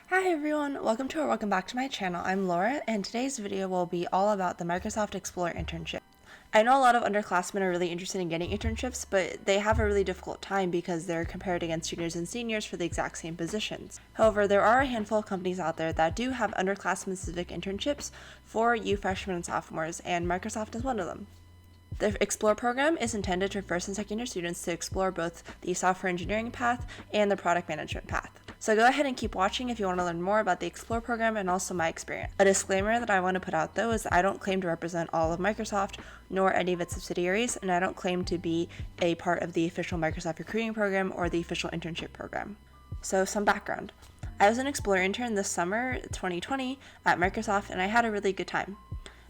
Hi everyone, welcome back to my channel. I'm Laura, and today's video will be all about the Microsoft Explorer internship. I know a lot of underclassmen are really interested in getting internships, but they have a really difficult time because they're compared against juniors and seniors for the exact same positions. However, there are a handful of companies out there that do have underclassmen-specific internships for you freshmen and sophomores, and Microsoft is one of them. The Explore program is intended for first and second year students to explore both the software engineering path and the product management path. So go ahead and keep watching if you want to learn more about the Explore program and also my experience. A disclaimer that I want to put out though is that I don't claim to represent all of Microsoft nor any of its subsidiaries, and I don't claim to be a part of the official Microsoft recruiting program or the official internship program. So some background. I was an Explore intern this summer, 2020, at Microsoft, and I had a really good time.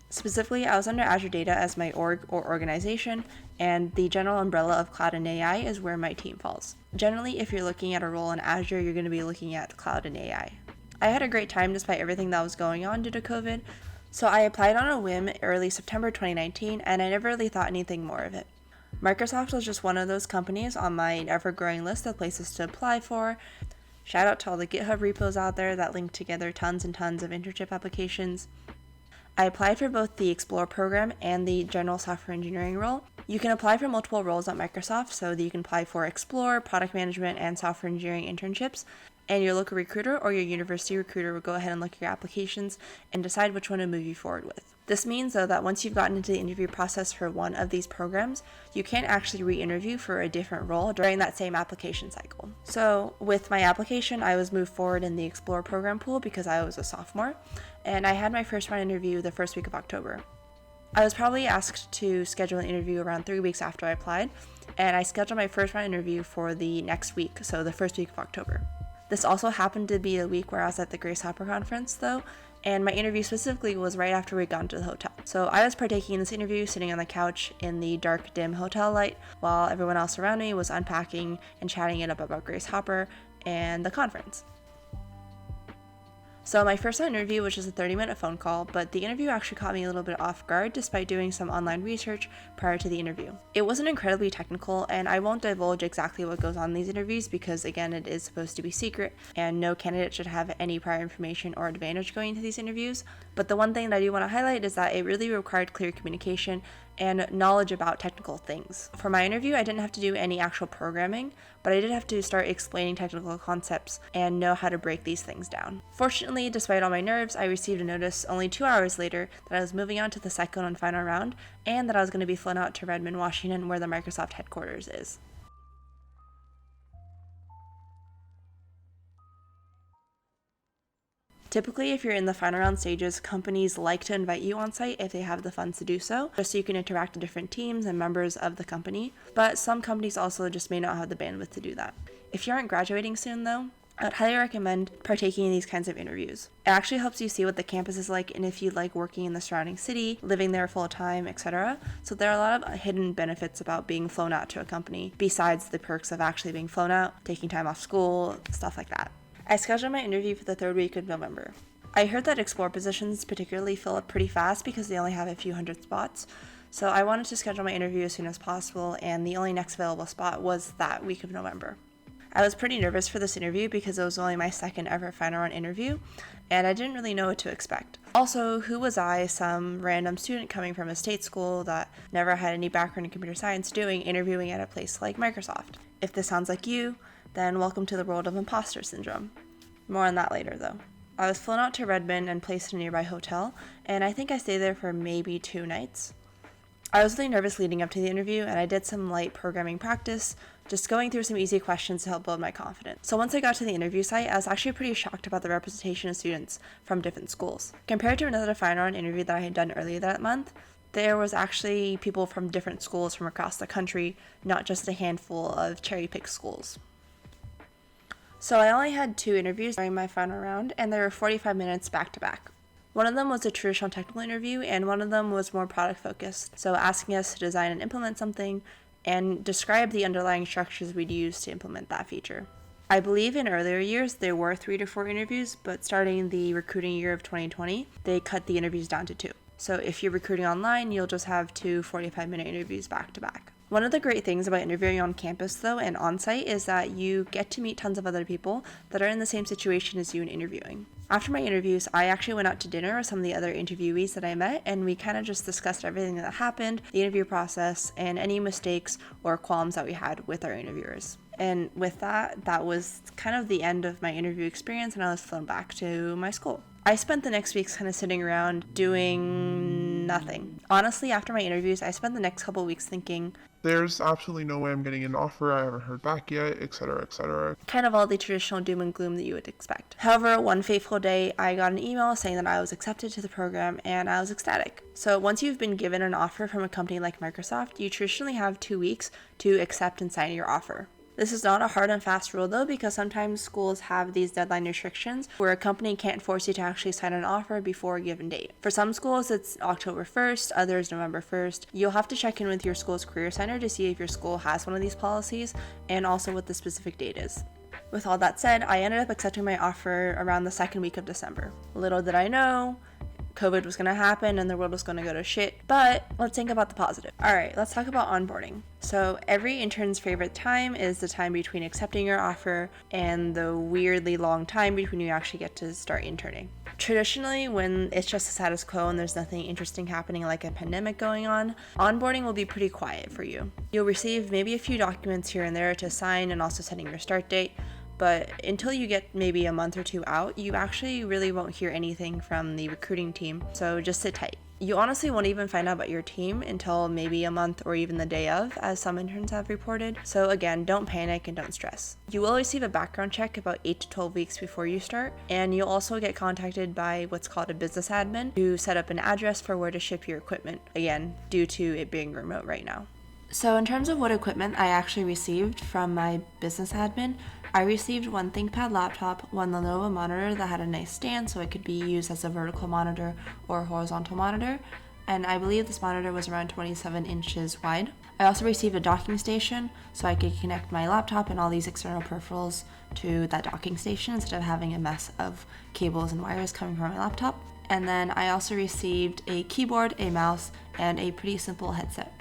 Specifically, I was under Azure Data as my org or organization, and the general umbrella of Cloud and AI is where my team falls. Generally, if you're looking at a role in Azure, you're going to be looking at Cloud and AI. I had a great time despite everything that was going on due to COVID, so I applied on a whim early September 2019, and I never really thought anything more of it. Microsoft was just one of those companies on my ever-growing list of places to apply for. Shout out to all the GitHub repos out there that link together tons and tons of internship applications. I applied for both the Explore program and the general software engineering role. You can apply for multiple roles at Microsoft, so that you can apply for Explore, product management, and software engineering internships, and your local recruiter or your university recruiter will go ahead and look at your applications and decide which one to move you forward with. This means, though, that once you've gotten into the interview process for one of these programs, you can't actually re-interview for a different role during that same application cycle. So with my application, I was moved forward in the Explore program pool because I was a sophomore, and I had my first round interview the first week of October. I was probably asked to schedule an interview around 3 weeks after I applied, and I scheduled my first round interview for the next week, so the first week of October. This also happened to be a week where I was at the Grace Hopper conference, though, and my interview specifically was right after we got into the hotel. So I was partaking in this interview sitting on the couch in the dark, dim hotel light while everyone else around me was unpacking and chatting it up about Grace Hopper and the conference. So my first interview was just a 30-minute phone call, but the interview actually caught me a little bit off guard despite doing some online research prior to the interview. It wasn't incredibly technical, and I won't divulge exactly what goes on in these interviews because, again, it is supposed to be secret, and no candidate should have any prior information or advantage going into these interviews. But the one thing that I do want to highlight is that it really required clear communication and knowledge about technical things. For my interview, I didn't have to do any actual programming, but I did have to start explaining technical concepts and know how to break these things down. Fortunately, despite all my nerves, I received a notice only 2 hours later that I was moving on to the second and final round, and that I was going to be flown out to Redmond, Washington, where the Microsoft headquarters is. Typically, if you're in the final round stages, companies like to invite you on site if they have the funds to do so, just so you can interact with different teams and members of the company, but some companies also just may not have the bandwidth to do that. If you aren't graduating soon though, I would highly recommend partaking in these kinds of interviews. It actually helps you see what the campus is like and if you like working in the surrounding city, living there full time, etc. So there are a lot of hidden benefits about being flown out to a company, besides the perks of actually being flown out, taking time off school, stuff like that. I scheduled my interview for the third week of November. I heard that Explore positions particularly fill up pretty fast because they only have a few hundred spots, so I wanted to schedule my interview as soon as possible, and the only next available spot was that week of November. I was pretty nervous for this interview because it was only my second ever final round interview, and I didn't really know what to expect. Also, who was I, some random student coming from a state school that never had any background in computer science, doing interviewing at a place like Microsoft? If this sounds like you, then welcome to the world of imposter syndrome. More on that later though. I was flown out to Redmond and placed in a nearby hotel, and I think I stayed there for maybe 2 nights. I was really nervous leading up to the interview, and I did some light programming practice, just going through some easy questions to help build my confidence. So once I got to the interview site, I was actually pretty shocked about the representation of students from different schools. Compared to another final round interview that I had done earlier that month, there was actually people from different schools from across the country, not just a handful of cherry-picked schools. So I only had 2 interviews during my final round, and they were 45 minutes back to back. One of them was a traditional technical interview, and one of them was more product focused, so asking us to design and implement something and describe the underlying structures we'd use to implement that feature. I believe in earlier years there were 3 to 4 interviews, but starting the recruiting year of 2020, they cut the interviews down to 2. So if you're recruiting online, you'll just have 2 45-minute interviews back to back. One of the great things about interviewing on campus though and on-site is that you get to meet tons of other people that are in the same situation as you in interviewing. After my interviews, I actually went out to dinner with some of the other interviewees that I met, and we kind of just discussed everything that happened, the interview process, and any mistakes or qualms that we had with our interviewers. And with that, that was kind of the end of my interview experience, and I was flown back to my school. I spent the next weeks kind of sitting around doing nothing. Honestly, after my interviews, I spent the next couple of weeks thinking, there's absolutely no way I'm getting an offer, I haven't heard back yet, etc., etc. Kind of all the traditional doom and gloom that you would expect. However, one fateful day, I got an email saying that I was accepted to the program, and I was ecstatic. So once you've been given an offer from a company like Microsoft, you traditionally have 2 weeks to accept and sign your offer. This is not a hard and fast rule though, because sometimes schools have these deadline restrictions where a company can't force you to actually sign an offer before a given date. For some schools, it's October 1st, others November 1st. You'll have to check in with your school's career center to see if your school has one of these policies and also what the specific date is. With all that said, I ended up accepting my offer around the second week of December. Little did I know, COVID was going to happen and the world was going to go to shit, but let's think about the positive. Alright, let's talk about onboarding. So every intern's favorite time is the time between accepting your offer and the weirdly long time between you actually get to start interning. Traditionally, when it's just the status quo and there's nothing interesting happening like a pandemic going on, onboarding will be pretty quiet for you. You'll receive maybe a few documents here and there to sign and also setting your start date, but until you get maybe a month or two out, you actually really won't hear anything from the recruiting team, so just sit tight. You honestly won't even find out about your team until maybe a month or even the day of, as some interns have reported. So again, don't panic and don't stress. You will receive a background check about 8 to 12 weeks before you start, and you'll also get contacted by what's called a business admin to set up an address for where to ship your equipment, again, due to it being remote right now. So in terms of what equipment I actually received from my business admin, I received one ThinkPad laptop, one Lenovo monitor that had a nice stand so it could be used as a vertical monitor or horizontal monitor, and I believe this monitor was around 27 inches wide. I also received a docking station so I could connect my laptop and all these external peripherals to that docking station instead of having a mess of cables and wires coming from my laptop. And then I also received a keyboard, a mouse, and a pretty simple headset.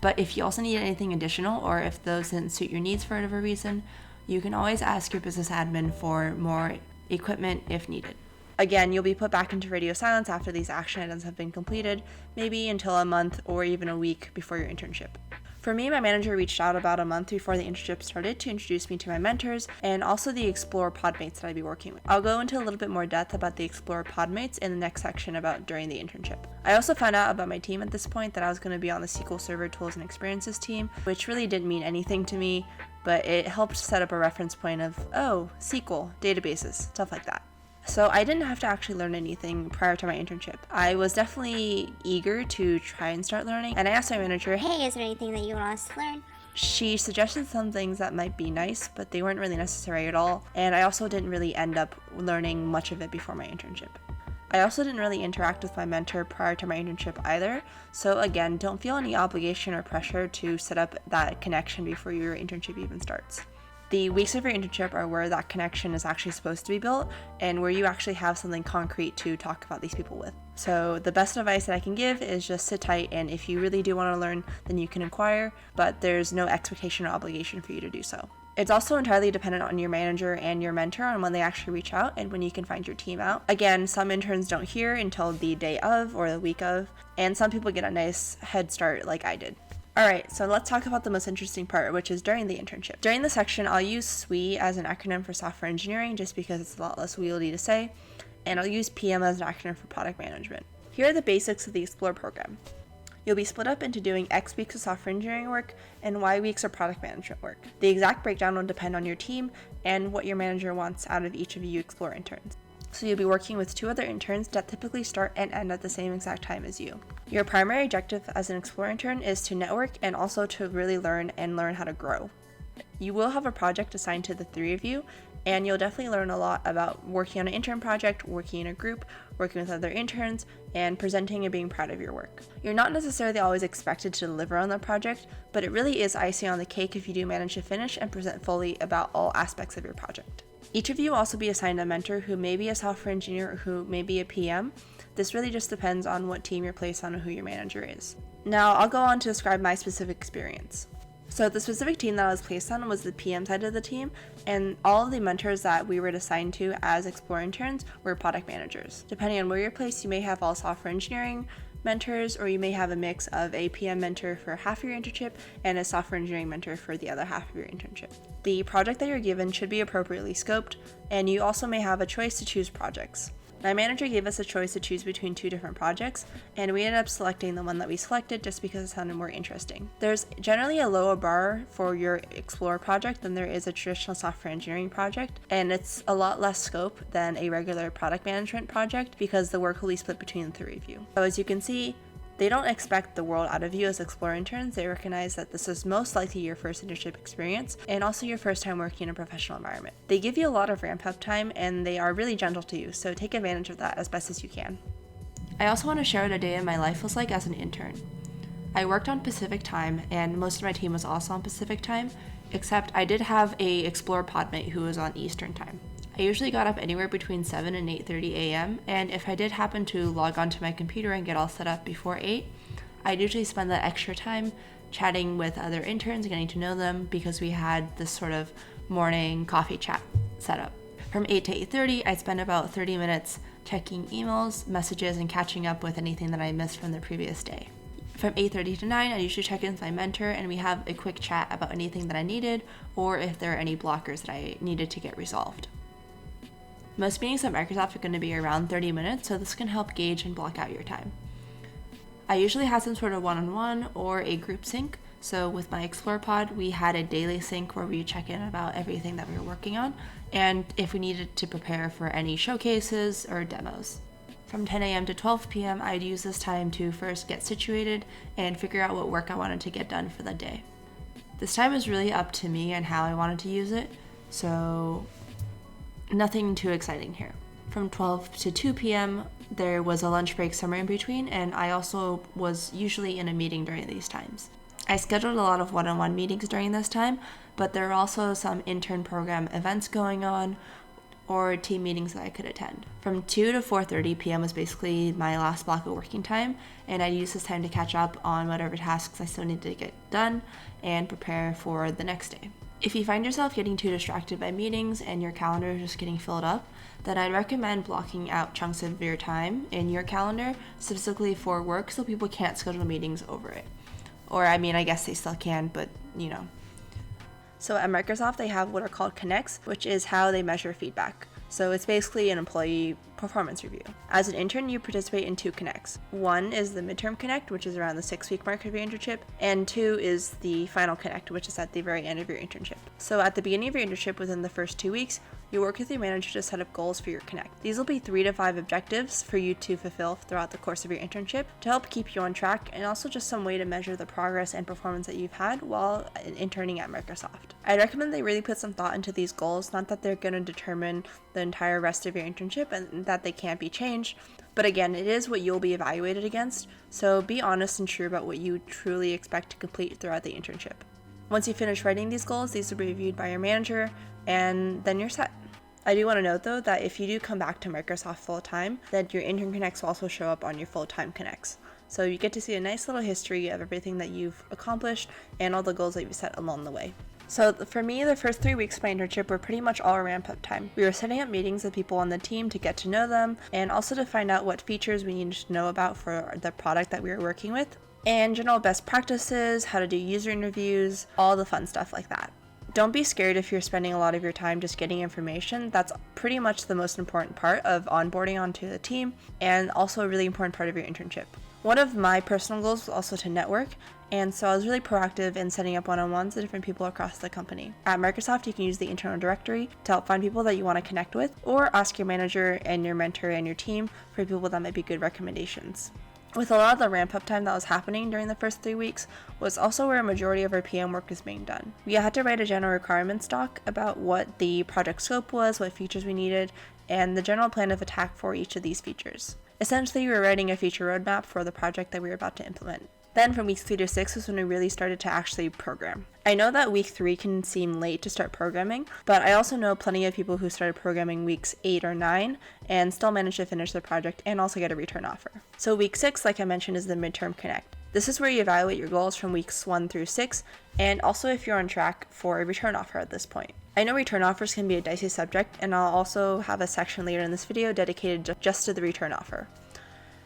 But if you also need anything additional, or if those didn't suit your needs for whatever reason, you can always ask your business admin for more equipment if needed. Again, you'll be put back into radio silence after these action items have been completed, maybe until a month or even a week before your internship. For me, my manager reached out about a month before the internship started to introduce me to my mentors and also the Explorer podmates that I'd be working with. I'll go into a little bit more depth about the Explorer podmates in the next section about during the internship. I also found out about my team at this point that I was going to be on the SQL Server Tools and Experiences team, which really didn't mean anything to me, but it helped set up a reference point of, oh, SQL, databases, stuff like that. So I didn't have to actually learn anything prior to my internship. I was definitely eager to try and start learning, and I asked my manager, hey, is there anything that you want us to learn? She suggested some things that might be nice, but they weren't really necessary at all, and I also didn't really end up learning much of it before my internship. I also didn't really interact with my mentor prior to my internship either, so again, don't feel any obligation or pressure to set up that connection before your internship even starts. The weeks of your internship are where that connection is actually supposed to be built and where you actually have something concrete to talk about these people with. So the best advice that I can give is just sit tight, and if you really do want to learn, then you can inquire, but there's no expectation or obligation for you to do so. It's also entirely dependent on your manager and your mentor on when they actually reach out and when you can find your team out. Again, some interns don't hear until the day of or the week of, and some people get a nice head start like I did. Alright, so let's talk about the most interesting part, which is during the internship. During the section, I'll use SWE as an acronym for software engineering just because it's a lot less wieldy to say, and I'll use PM as an acronym for product management. Here are the basics of the Explore program. You'll be split up into doing X weeks of software engineering work and Y weeks of product management work. The exact breakdown will depend on your team and what your manager wants out of each of you Explore interns. So you'll be working with 2 other interns that typically start and end at the same exact time as you. Your primary objective as an Explore intern is to network and also to really learn how to grow. You will have a project assigned to the 3 of you, and you'll definitely learn a lot about working on an intern project, working in a group, working with other interns, and presenting and being proud of your work. You're not necessarily always expected to deliver on the project, but it really is icing on the cake if you do manage to finish and present fully about all aspects of your project. Each of you will also be assigned a mentor who may be a software engineer or who may be a PM. This really just depends on what team you're placed on and who your manager is. Now I'll go on to describe my specific experience. So the specific team that I was placed on was the PM side of the team, and all of the mentors that we were assigned to as Explore interns were product managers. Depending on where you're placed, you may have all software engineering mentors, or you may have a mix of a PM mentor for half of your internship and a software engineering mentor for the other half of your internship. The project that you're given should be appropriately scoped, and you also may have a choice to choose projects. My manager gave us a choice to choose between 2 different projects, and we ended up selecting the one that we selected just because it sounded more interesting. There's generally a lower bar for your Explore project than there is a traditional software engineering project, and it's a lot less scope than a regular product management project because the work will be split between the 3 of you. So as you can see, they don't expect the world out of you as Explore interns. They recognize that this is most likely your first internship experience and also your first time working in a professional environment. They give you a lot of ramp up time and they are really gentle to you, so take advantage of that as best as you can. I also want to share what a day in my life was like as an intern. I worked on Pacific time and most of my team was also on Pacific time, except I did have a Explore podmate who was on Eastern time. I usually got up anywhere between 7 and 8:30 a.m. and if I did happen to log onto my computer and get all set up before 8, I'd usually spend that extra time chatting with other interns and getting to know them because we had this sort of morning coffee chat set up. From 8 to 8:30, I'd spend about 30 minutes checking emails, messages, and catching up with anything that I missed from the previous day. From 8:30 to 9, I usually check in with my mentor and we have a quick chat about anything that I needed or if there are any blockers that I needed to get resolved. Most meetings at Microsoft are going to be around 30 minutes, so this can help gauge and block out your time. I usually have some sort of one-on-one or a group sync. So with my Explore pod, we had a daily sync where we check in about everything that we were working on, and if we needed to prepare for any showcases or demos. From 10 a.m. to 12 p.m., I'd use this time to first get situated and figure out what work I wanted to get done for the day. This time is really up to me and how I wanted to use it, so nothing too exciting here. From 12 to 2 p.m., there was a lunch break somewhere in between, and I also was usually in a meeting during these times. I scheduled a lot of one-on-one meetings during this time, but there are also some intern program events going on or team meetings that I could attend. From 2 to 4:30 p.m. was basically my last block of working time, and I used this time to catch up on whatever tasks I still needed to get done and prepare for the next day. If you find yourself getting too distracted by meetings and your calendar is just getting filled up, then I'd recommend blocking out chunks of your time in your calendar specifically for work so people can't schedule meetings over it. Or, I mean, I guess they still can, but, you know. So at Microsoft, they have what are called connects, which is how they measure feedback. So it's basically an employee performance review. As an intern, you participate in 2 connects. One is the midterm connect, which is around the 6-week mark of your internship, and 2 is the final connect, which is at the very end of your internship. So at the beginning of your internship, within the first 2 weeks, you work with your manager to set up goals for your connect. These will be 3 to 5 objectives for you to fulfill throughout the course of your internship to help keep you on track, and also just some way to measure the progress and performance that you've had while interning at Microsoft. I recommend they really put some thought into these goals, not that they're going to determine the entire rest of your internship and that they can't be changed, but again, it is what you'll be evaluated against, so be honest and true about what you truly expect to complete throughout the internship. Once you finish writing these goals, these will be reviewed by your manager, and then you're set. I do want to note though that if you do come back to Microsoft full-time, then your intern connects will also show up on your full-time connects. So you get to see a nice little history of everything that you've accomplished and all the goals that you've set along the way. So for me, the first 3 weeks of my internship were pretty much all ramp-up time. We were setting up meetings with people on the team to get to know them and also to find out what features we needed to know about for the product that we were working with, and general best practices, how to do user interviews, all the fun stuff like that. Don't be scared if you're spending a lot of your time just getting information. That's pretty much the most important part of onboarding onto the team and also a really important part of your internship. One of my personal goals was also to network, and so I was really proactive in setting up one-on-ones with different people across the company. At Microsoft, you can use the internal directory to help find people that you want to connect with, or ask your manager and your mentor and your team for people that might be good recommendations. With a lot of the ramp-up time that was happening during the first 3 weeks was also where a majority of our PM work is being done. We had to write a general requirements doc about what the project scope was, what features we needed, and the general plan of attack for each of these features. Essentially, we were writing a feature roadmap for the project that we were about to implement. Then from weeks 3 to 6 was when we really started to actually program. I know that week 3 can seem late to start programming, but I also know plenty of people who started programming weeks 8 or 9 and still managed to finish their project and also get a return offer. So week 6, like I mentioned, is the midterm connect. This is where you evaluate your goals from weeks 1 through 6, and also if you're on track for a return offer at this point. I know return offers can be a dicey subject, and I'll also have a section later in this video dedicated just to the return offer.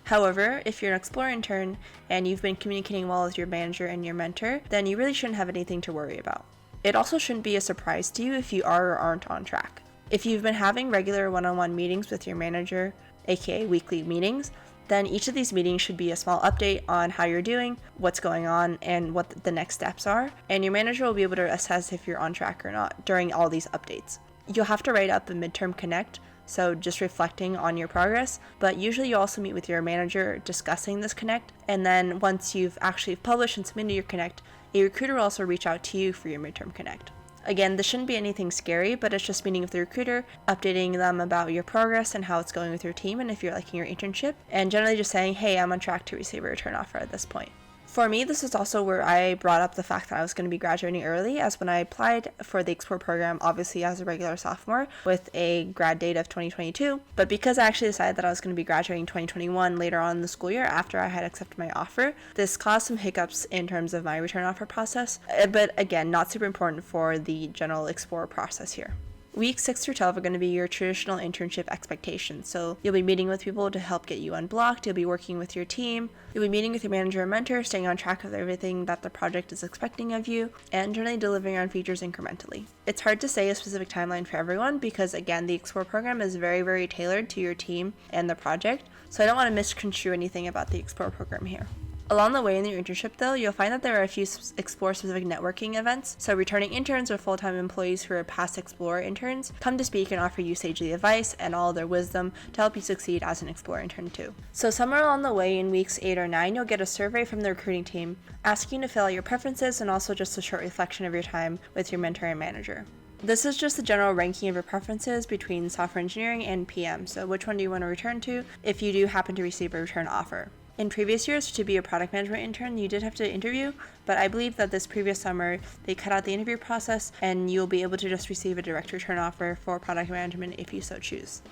However, if you're an Explore intern and you've been communicating well with your manager and your mentor, then you really shouldn't have anything to worry about. It also shouldn't be a surprise to you if you are or aren't on track. If you've been having regular one-on-one meetings with your manager, aka weekly meetings, then each of these meetings should be a small update on how you're doing, what's going on, and what the next steps are, and your manager will be able to assess if you're on track or not during all these updates. You'll have to write up a midterm connect, so just reflecting on your progress, but usually you also meet with your manager discussing this connect, and then once you've actually published and submitted your connect, a recruiter will also reach out to you for your midterm connect. Again, this shouldn't be anything scary, but it's just meeting with the recruiter, updating them about your progress and how it's going with your team and if you're liking your internship, and generally just saying, hey, I'm on track to receive a return offer at this point. For me, this is also where I brought up the fact that I was going to be graduating early, as when I applied for the Explore program, obviously as a regular sophomore, with a grad date of 2022, but because I actually decided that I was going to be graduating 2021 later on in the school year after I had accepted my offer, this caused some hiccups in terms of my return offer process, but again, not super important for the general Explore process here. Weeks 6 through 12 are going to be your traditional internship expectations. So you'll be meeting with people to help get you unblocked, you'll be working with your team, you'll be meeting with your manager and mentor, staying on track with everything that the project is expecting of you, and generally delivering on features incrementally. It's hard to say a specific timeline for everyone because, again, the Explore program is very, very tailored to your team and the project, so I don't want to misconstrue anything about the Explore program here. Along the way in your internship, though, you'll find that there are a few Explore-specific networking events, so returning interns or full-time employees who are past Explore interns come to speak and offer you sagely advice and all their wisdom to help you succeed as an Explore intern too. So somewhere along the way in weeks 8 or 9, you'll get a survey from the recruiting team asking you to fill out your preferences and also just a short reflection of your time with your mentor and manager. This is just the general ranking of your preferences between software engineering and PM, so which one do you want to return to if you do happen to receive a return offer. In previous years, to be a product management intern, you did have to interview, but I believe that this previous summer, they cut out the interview process and you'll be able to just receive a direct return offer for product management if you so choose.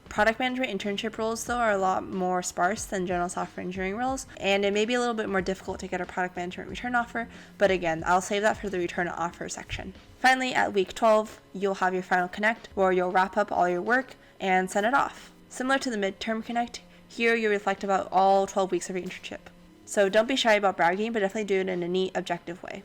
Product management internship roles, though, are a lot more sparse than general software engineering roles, and it may be a little bit more difficult to get a product management return offer, but again, I'll save that for the return offer section. Finally, at week 12, you'll have your final connect, where you'll wrap up all your work and send it off. Similar to the midterm connect, here you reflect about all 12 weeks of your internship. So don't be shy about bragging, but definitely do it in a neat, objective way.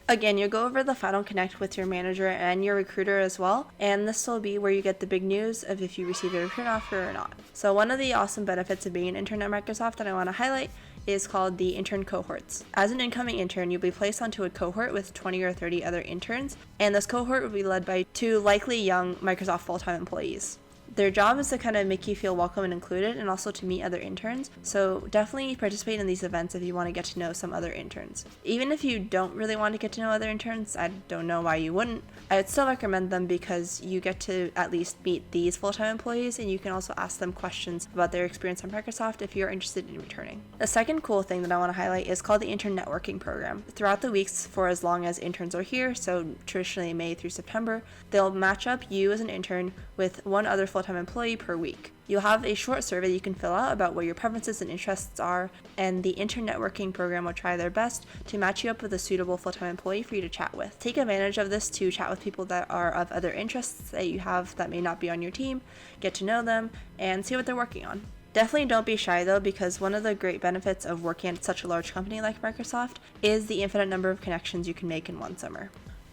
Again, you'll go over the final connect with your manager and your recruiter as well, and this will be where you get the big news of if you receive a return offer or not. So one of the awesome benefits of being an intern at Microsoft that I want to highlight is called the intern cohorts. As an incoming intern, you'll be placed onto a cohort with 20 or 30 other interns, and this cohort will be led by 2 likely young Microsoft full-time employees. Their job is to kind of make you feel welcome and included, and also to meet other interns, so definitely participate in these events if you want to get to know some other interns. Even if you don't really want to get to know other interns, I don't know why you wouldn't, I would still recommend them because you get to at least meet these full-time employees, and you can also ask them questions about their experience on Microsoft if you're interested in returning. The second cool thing that I want to highlight is called the intern networking program. Throughout the weeks for as long as interns are here, so traditionally May through September, they'll match up you as an intern with one other full-time employee per week. You'll have a short survey you can fill out about what your preferences and interests are, and the intern networking program will try their best to match you up with a suitable full-time employee for you to chat with. Take advantage of this to chat with people that are of other interests that you have that may not be on your team, get to know them, and see what they're working on. Definitely don't be shy though, because one of the great benefits of working at such a large company like Microsoft is the infinite number of connections you can make in one summer.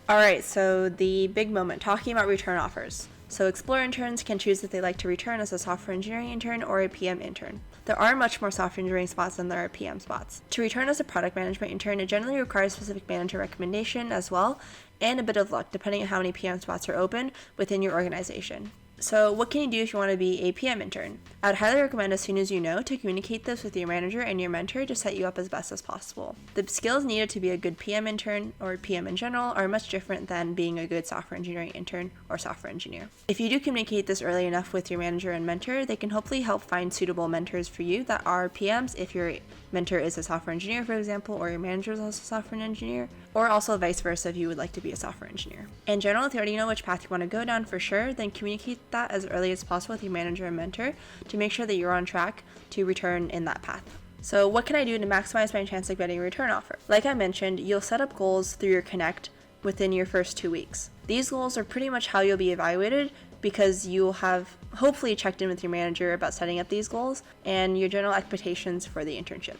Alright, so the big moment, talking about return offers. So Explore interns can choose if they like to return as a software engineering intern or a PM intern. There are much more software engineering spots than there are PM spots. To return as a product management intern, it generally requires specific manager recommendation as well, and a bit of luck depending on how many PM spots are open within your organization. So what can you do if you want to be a PM intern? I would highly recommend as soon as you know to communicate this with your manager and your mentor to set you up as best as possible. The skills needed to be a good PM intern or PM in general are much different than being a good software engineering intern or software engineer. If you do communicate this early enough with your manager and mentor, they can hopefully help find suitable mentors for you that are PMs if your mentor is a software engineer, for example, or your manager is also a software engineer, or also vice versa if you would like to be a software engineer. In general, if you already know which path you want to go down for sure, then communicate that as early as possible with your manager and mentor to make sure that you're on track to return in that path. So what can I do to maximize my chance of getting a return offer? Like I mentioned, you'll set up goals through your Connect within your first 2 weeks. These goals are pretty much how you'll be evaluated because you'll have hopefully checked in with your manager about setting up these goals and your general expectations for the internship.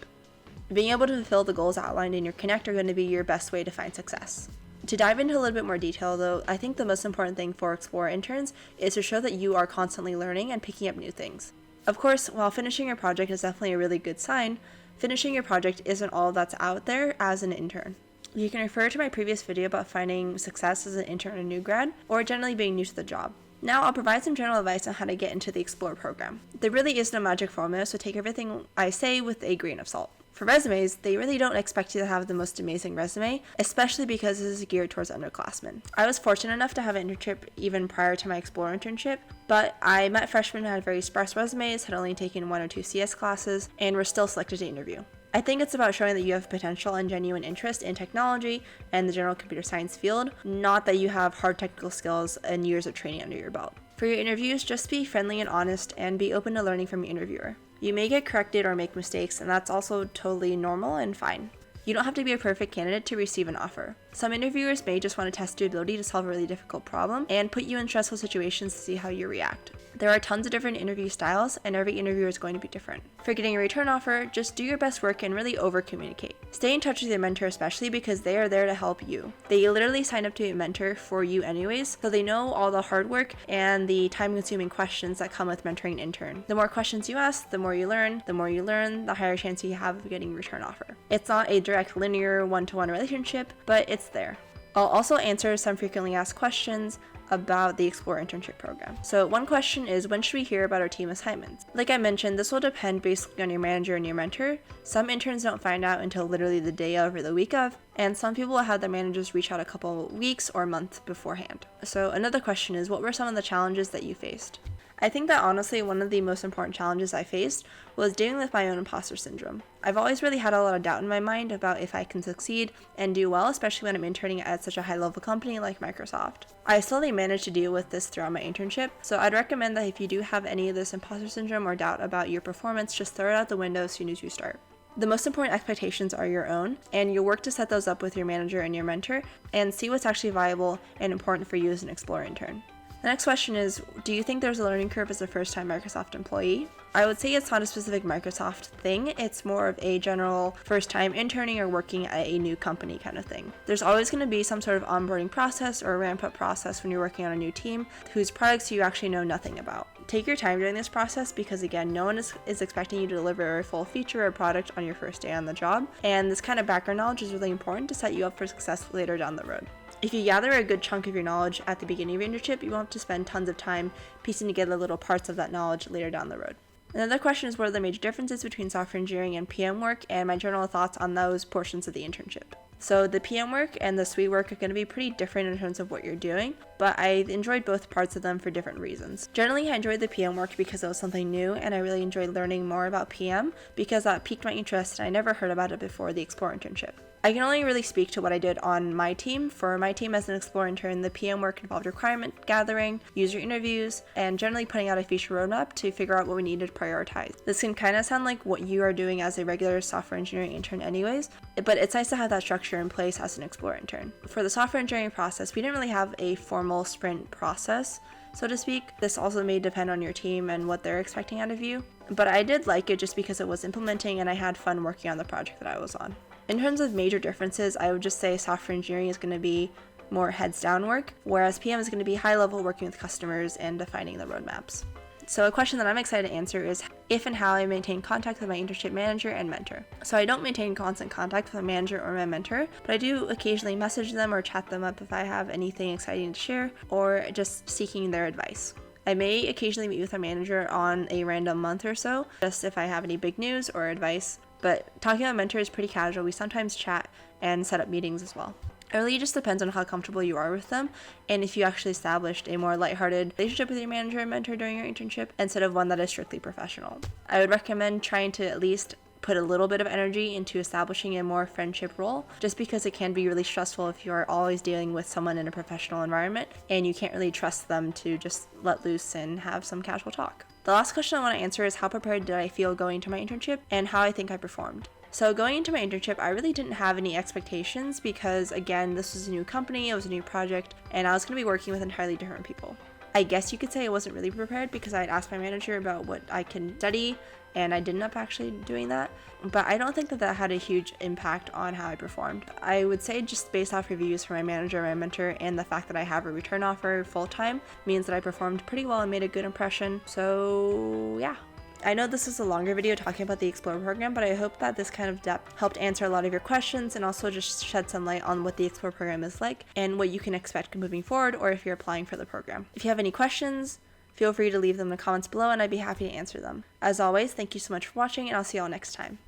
Being able to fulfill the goals outlined in your Connect are going to be your best way to find success. To dive into a little bit more detail though, I think the most important thing for Explorer interns is to show that you are constantly learning and picking up new things. Of course, while finishing your project is definitely a really good sign, finishing your project isn't all that's out there as an intern. You can refer to my previous video about finding success as an intern or new grad, or generally being new to the job. Now I'll provide some general advice on how to get into the Explorer program. There really is no magic formula, so take everything I say with a grain of salt. For resumes, they really don't expect you to have the most amazing resume, especially because this is geared towards underclassmen. I was fortunate enough to have an internship even prior to my Explorer internship, but I met freshmen who had very sparse resumes, had only taken 1 or 2 CS classes, and were still selected to interview. I think it's about showing that you have potential and genuine interest in technology and the general computer science field, not that you have hard technical skills and years of training under your belt. For your interviews, just be friendly and honest and be open to learning from your interviewer. You may get corrected or make mistakes, and that's also totally normal and fine. You don't have to be a perfect candidate to receive an offer. Some interviewers may just want to test your ability to solve a really difficult problem and put you in stressful situations to see how you react. There are tons of different interview styles, and every interviewer is going to be different. For getting a return offer, just do your best work and really over-communicate. Stay in touch with your mentor especially because they are there to help you. They literally sign up to be a mentor for you anyways, so they know all the hard work and the time-consuming questions that come with mentoring an intern. The more questions you ask, the more you learn. The more you learn, the higher chance you have of getting a return offer. It's not a direct linear one-to-one relationship, but it's there. I'll also answer some frequently asked questions about the Explorer internship program. So one question is, when should we hear about our team assignments? Like I mentioned, this will depend basically on your manager and your mentor. Some interns don't find out until literally the day of or the week of, and some people will have their managers reach out a couple weeks or months beforehand. So another question is, what were some of the challenges that you faced? I think that honestly one of the most important challenges I faced was dealing with my own imposter syndrome. I've always really had a lot of doubt in my mind about if I can succeed and do well, especially when I'm interning at such a high level company like Microsoft. I slowly managed to deal with this throughout my internship, so I'd recommend that if you do have any of this imposter syndrome or doubt about your performance, just throw it out the window as soon as you start. The most important expectations are your own, and you'll work to set those up with your manager and your mentor and see what's actually viable and important for you as an Explorer intern. The next question is, do you think there's a learning curve as a first-time Microsoft employee? I would say it's not a specific Microsoft thing, it's more of a general first-time interning or working at a new company kind of thing. There's always going to be some sort of onboarding process or ramp-up process when you're working on a new team whose products you actually know nothing about. Take your time during this process because again, no one is expecting you to deliver a full feature or product on your first day on the job, and this kind of background knowledge is really important to set you up for success later down the road. If you gather a good chunk of your knowledge at the beginning of your internship, you won't have to spend tons of time piecing together little parts of that knowledge later down the road. Another question is, what are the major differences between software engineering and PM work, and my general thoughts on those portions of the internship. So the PM work and the suite work are going to be pretty different in terms of what you're doing, but I enjoyed both parts of them for different reasons. Generally, I enjoyed the PM work because it was something new, and I really enjoyed learning more about PM because that piqued my interest and I never heard about it before the Explorer internship. I can only really speak to what I did on my team. For my team as an Explorer intern, the PM work involved requirement gathering, user interviews, and generally putting out a feature roadmap to figure out what we needed to prioritize. This can kind of sound like what you are doing as a regular software engineering intern anyways, but it's nice to have that structure in place as an Explorer intern. For the software engineering process, we didn't really have a formal sprint process, so to speak. This also may depend on your team and what they're expecting out of you, but I did like it just because it was implementing and I had fun working on the project that I was on. In terms of major differences, I would just say software engineering is going to be more heads down work, whereas PM is going to be high level working with customers and defining the roadmaps. So a question that I'm excited to answer is if and how I maintain contact with my internship manager and mentor. So I don't maintain constant contact with my manager or my mentor, but I do occasionally message them or chat them up if I have anything exciting to share or just seeking their advice. I may occasionally meet with my manager on a random month or so, just if I have any big news or advice. But talking about mentor is pretty casual. We sometimes chat and set up meetings as well. It really just depends on how comfortable you are with them and if you actually established a more lighthearted relationship with your manager and mentor during your internship instead of one that is strictly professional. I would recommend trying to at least put a little bit of energy into establishing a more friendship role, just because it can be really stressful if you're always dealing with someone in a professional environment and you can't really trust them to just let loose and have some casual talk. The last question I want to answer is how prepared did I feel going to my internship and how I think I performed. So going into my internship, I really didn't have any expectations because, again, this was a new company, it was a new project, and I was going to be working with entirely different people. I guess you could say I wasn't really prepared because I had asked my manager about what I can study, and I ended up actually doing that. But I don't think that had a huge impact on how I performed. I would say just based off reviews from my manager, my mentor, and the fact that I have a return offer full-time means that I performed pretty well and made a good impression. So yeah. I know this is a longer video talking about the Explore program, but I hope that this kind of depth helped answer a lot of your questions and also just shed some light on what the Explore program is like and what you can expect moving forward or if you're applying for the program. If you have any questions, feel free to leave them in the comments below and I'd be happy to answer them. As always, thank you so much for watching and I'll see you all next time.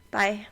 Bye.